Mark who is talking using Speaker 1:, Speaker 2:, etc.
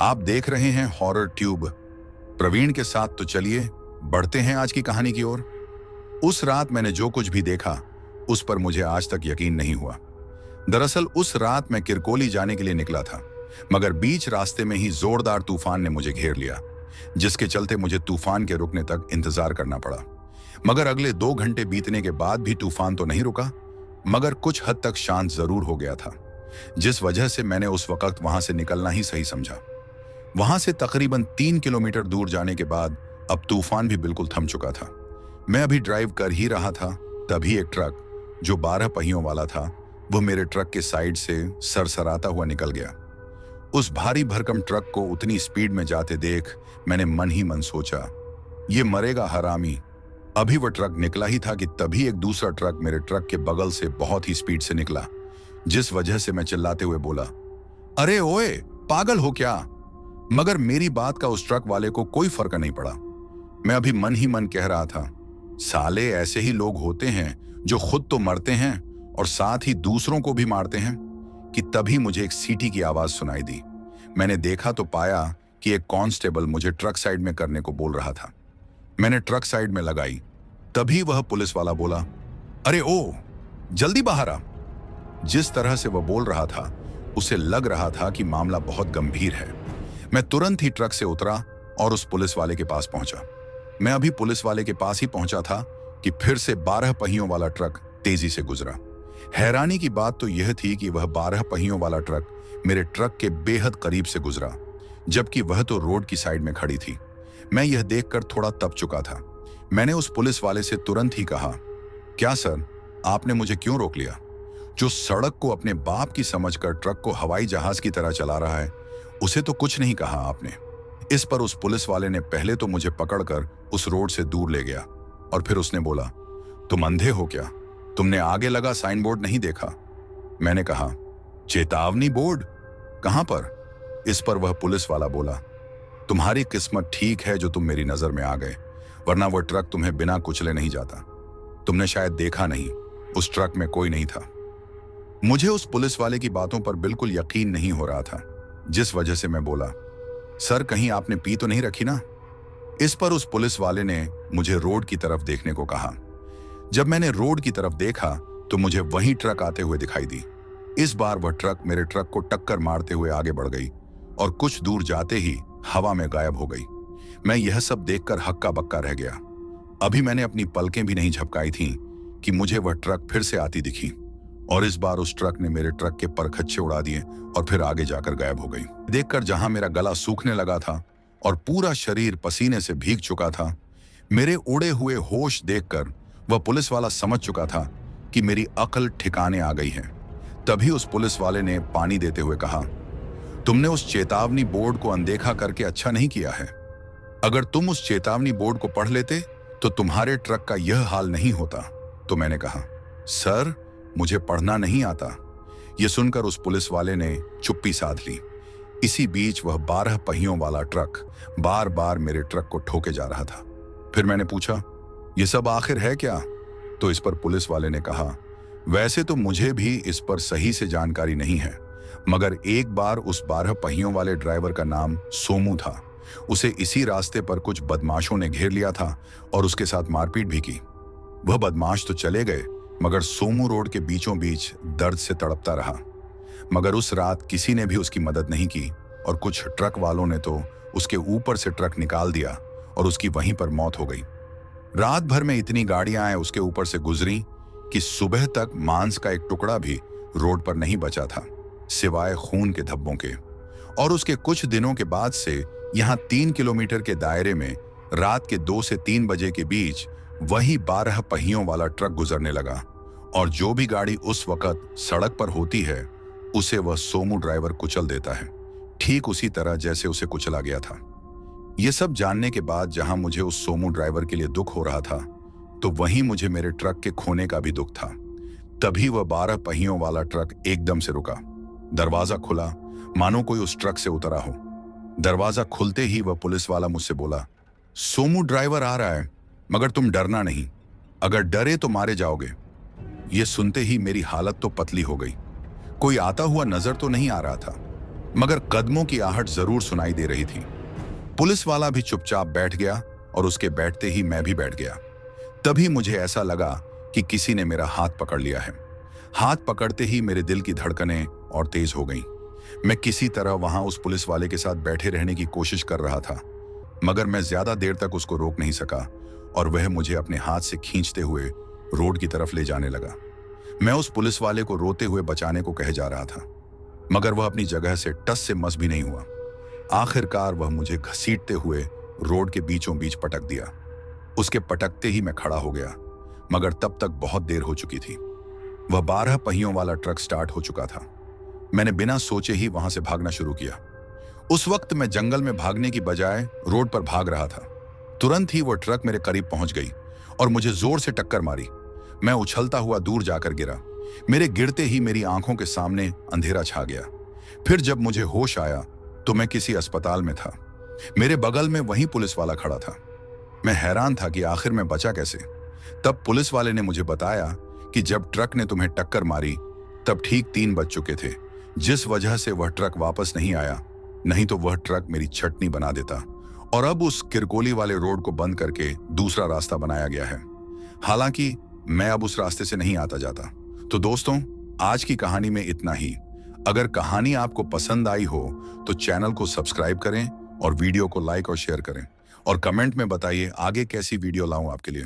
Speaker 1: आप देख रहे हैं हॉरर ट्यूब प्रवीण के साथ। तो चलिए बढ़ते हैं आज की कहानी की ओर। उस रात मैंने जो कुछ भी देखा उस पर मुझे आज तक यकीन नहीं हुआ। दरअसल उस रात मैं किरकोली जाने के लिए निकला था, मगर बीच रास्ते में ही जोरदार तूफान ने मुझे घेर लिया, जिसके चलते मुझे तूफान के रुकने तक इंतजार करना पड़ा। मगर अगले 2 घंटे बीतने के बाद भी तूफान तो नहीं रुका, मगर कुछ हद तक शांत जरूर हो गया था, जिस वजह से मैंने उस वक्त वहां से निकलना ही सही समझा। वहां से तकरीबन 3 किलोमीटर दूर जाने के बाद अब तूफान भी बिल्कुल थम चुका था। मैं अभी ड्राइव कर ही रहा था, तभी एक ट्रक जो 12 पहियों वाला था वो मेरे ट्रक के साइड से सरसराता हुआ निकल गया। उस भारी भरकम ट्रक को उतनी स्पीड में जाते देख मैंने मन ही मन सोचा, ये मरेगा हरामी। अभी वह ट्रक निकला ही था कि तभी एक दूसरा ट्रक मेरे ट्रक के बगल से बहुत ही स्पीड से निकला, जिस वजह से मैं चिल्लाते हुए बोला, अरे ओए, पागल हो क्या? मगर मेरी बात का उस ट्रक वाले को कोई फर्क नहीं पड़ा। मैं अभी मन ही मन कह रहा था, साले ऐसे ही लोग होते हैं जो खुद तो मरते हैं और साथ ही दूसरों को भी मारते हैं, कि तभी मुझे एक सीटी की आवाज सुनाई दी। मैंने देखा तो पाया कि एक कांस्टेबल मुझे ट्रक साइड में करने को बोल रहा था। मैंने ट्रक साइड में लगाई, तभी वह पुलिस वाला बोला, अरे ओ, जल्दी बाहर आ। जिस तरह से वह बोल रहा था उसे लग रहा था कि मामला बहुत गंभीर है। मैं तुरंत ही ट्रक से उतरा और उस पुलिस वाले के पास पहुंचा। मैं अभी पुलिस वाले के पास ही पहुंचा था कि फिर से 12 पहियों वाला ट्रक तेजी से गुजरा। हैरानी की बात तो यह थी कि वह 12 पहियों वाला ट्रक मेरे ट्रक के बेहद करीब से गुजरा, जबकि वह तो रोड की साइड में खड़ी थी। मैं यह देखकर थोड़ा तप चुका था। मैंने उस पुलिस वाले से तुरंत ही कहा, क्या सर, आपने मुझे क्यों रोक लिया? जो सड़क को अपने बाप की समझकर ट्रक को हवाई जहाज की तरह चला रहा है, उसे तो कुछ नहीं कहा आपने। इस पर उस पुलिस वाले ने पहले तो मुझे पकड़कर उस रोड से दूर ले गया और फिर उसने बोला, तुम अंधे हो क्या? तुमने आगे लगा साइन बोर्ड नहीं देखा? मैंने कहा, चेतावनी बोर्ड कहां पर? इस पर वह पुलिस वाला बोला, तुम्हारी किस्मत ठीक है जो तुम मेरी नजर में आ गए, वरना वह ट्रक तुम्हें बिना कुचले नहीं जाता। तुमने शायद देखा नहीं, उस ट्रक में कोई नहीं था। मुझे उस पुलिस वाले की बातों पर बिल्कुल यकीन नहीं हो रहा था, जिस वजह से मैं बोला, सर कहीं आपने पी तो नहीं रखी ना? इस पर उस पुलिस वाले ने मुझे रोड की तरफ देखने को कहा। जब मैंने रोड की तरफ देखा तो मुझे वही ट्रक आते हुए दिखाई दी। इस बार वह ट्रक मेरे ट्रक को टक्कर मारते हुए आगे बढ़ गई और कुछ दूर जाते ही हवा में गायब हो गई। मैं यह सब देखकर हक्का बक्का रह गया। अभी मैंने अपनी पलकें भी नहीं झपकाई थीं कि मुझे वह ट्रक फिर से आती दिखी और इस बार उस ट्रक ने मेरे ट्रक के परखच्चे उड़ा दिए और फिर आगे जाकर गायब हो गई। देखकर जहां मेरा गला सूखने लगा था और पूरा शरीर पसीने से भीग चुका था, मेरे उड़े हुए होश देखकर वह पुलिस वाला समझ चुका था कि मेरी अकल ठिकाने आ गई है। तभी उस पुलिस वाले ने पानी देते हुए कहा, तुमने उस चेतावनी बोर्ड को अनदेखा करके अच्छा नहीं किया है। अगर तुम उस चेतावनी बोर्ड को पढ़ लेते तो तुम्हारे ट्रक का यह हाल नहीं होता। तो मैंने कहा, सर मुझे पढ़ना नहीं आता। यह सुनकर उस पुलिस वाले ने चुप्पी साध ली। इसी बीच वह 12 पहियों वाला ट्रक बार बार मेरे ट्रक को ठोके जा रहा था। फिर मैंने पूछा, यह सब आखिर है क्या? तो इस पर पुलिस वाले ने कहा, वैसे तो मुझे भी इस पर सही से जानकारी नहीं है, मगर एक बार उस 12 पहियों वाले ड्राइवर का नाम सोमू था। उसे इसी रास्ते पर कुछ बदमाशों ने घेर लिया था और उसके साथ मारपीट भी की। वह बदमाश तो चले गए, मगर सोमू रोड के बीचों बीच दर्द से तड़पता रहा। मगर उस रात किसी ने भी उसकी मदद नहीं की और कुछ ट्रक वालों ने तो उसके ऊपर से ट्रक निकाल दिया और उसकी वहीं पर मौत हो गई। रात भर में इतनी गाड़ियां उसके ऊपर से गुजरी कि सुबह तक मांस का एक टुकड़ा भी रोड पर नहीं बचा था, सिवाय खून के धब्बों के। और उसके कुछ दिनों के बाद से यहाँ 3 किलोमीटर के दायरे में रात के 2 से 3 बजे के बीच वही 12 पहियों वाला ट्रक गुजरने लगा और जो भी गाड़ी उस वक्त सड़क पर होती है उसे वह सोमू ड्राइवर कुचल देता है, ठीक उसी तरह जैसे उसे कुचला गया था। यह सब जानने के बाद जहां मुझे उस सोमू ड्राइवर के लिए दुख हो रहा था, तो वहीं मुझे मेरे ट्रक के खोने का भी दुख था। तभी वह 12 पहियों वाला ट्रक एकदम से रुका। दरवाजा खुला, मानो कोई उस ट्रक से उतरा हो। दरवाजा खुलते ही वह पुलिस वाला मुझसे बोला, सोमू ड्राइवर आ रहा है, मगर तुम डरना नहीं, अगर डरे तो मारे जाओगे। यह सुनते ही मेरी हालत तो पतली हो गई। कोई आता हुआ नजर तो नहीं आ रहा था, मगर कदमों की आहट जरूर सुनाई दे रही थी। पुलिस वाला भी चुपचाप बैठ गया और उसके बैठते ही मैं भी बैठ गया। तभी मुझे ऐसा लगा कि किसी ने मेरा हाथ पकड़ लिया है। हाथ पकड़ते ही मेरे दिल की धड़कनें और तेज हो गईं। मैं किसी तरह वहां उस पुलिस वाले के साथ बैठे रहने की कोशिश कर रहा था, मगर मैं ज्यादा देर तक उसको रोक नहीं सका और वह मुझे अपने हाथ से खींचते हुए रोड की तरफ ले जाने लगा। मैं उस पुलिस वाले को रोते हुए बचाने को कहे जा रहा था, मगर वह अपनी जगह से टस से मस भी नहीं हुआ। आखिरकार वह मुझे घसीटते हुए रोड के बीचों बीच पटक दिया। उसके पटकते ही मैं खड़ा हो गया, मगर तब तक बहुत देर हो चुकी थी। वह 12 पहियों वाला ट्रक स्टार्ट हो चुका था। मैंने बिना सोचे ही वहां से भागना शुरू किया। उस वक्त मैं जंगल में भागने की बजाय रोड पर भाग रहा था। तुरंत ही वह ट्रक मेरे करीब पहुंच गई और मुझे जोर से टक्कर मारी। मैं उछलता हुआ दूर जाकर गिरा। मेरे गिरते ही मेरी आंखों के सामने अंधेरा छा गया। फिर जब मुझे होश आया तो मैं किसी अस्पताल में था। मेरे बगल में वही पुलिस वाला खड़ा था। मैं हैरान था कि आखिर मैं बचा कैसे। तब पुलिस वाले ने मुझे बताया कि जब ट्रक ने तुम्हें टक्कर मारी तब ठीक 3 बज चुके थे, जिस वजह से वह ट्रक वापस नहीं आया, नहीं तो वह ट्रक मेरी चटनी बना देता। और अब उस किरकोली वाले रोड को बंद करके दूसरा रास्ता बनाया गया है। हालांकि मैं अब उस रास्ते से नहीं आता जाता। तो दोस्तों, आज की कहानी में इतना ही। अगर कहानी आपको पसंद आई हो तो चैनल को सब्सक्राइब करें और वीडियो को लाइक और शेयर करें और कमेंट में बताइए आगे कैसी वीडियो लाऊं आपके लिए।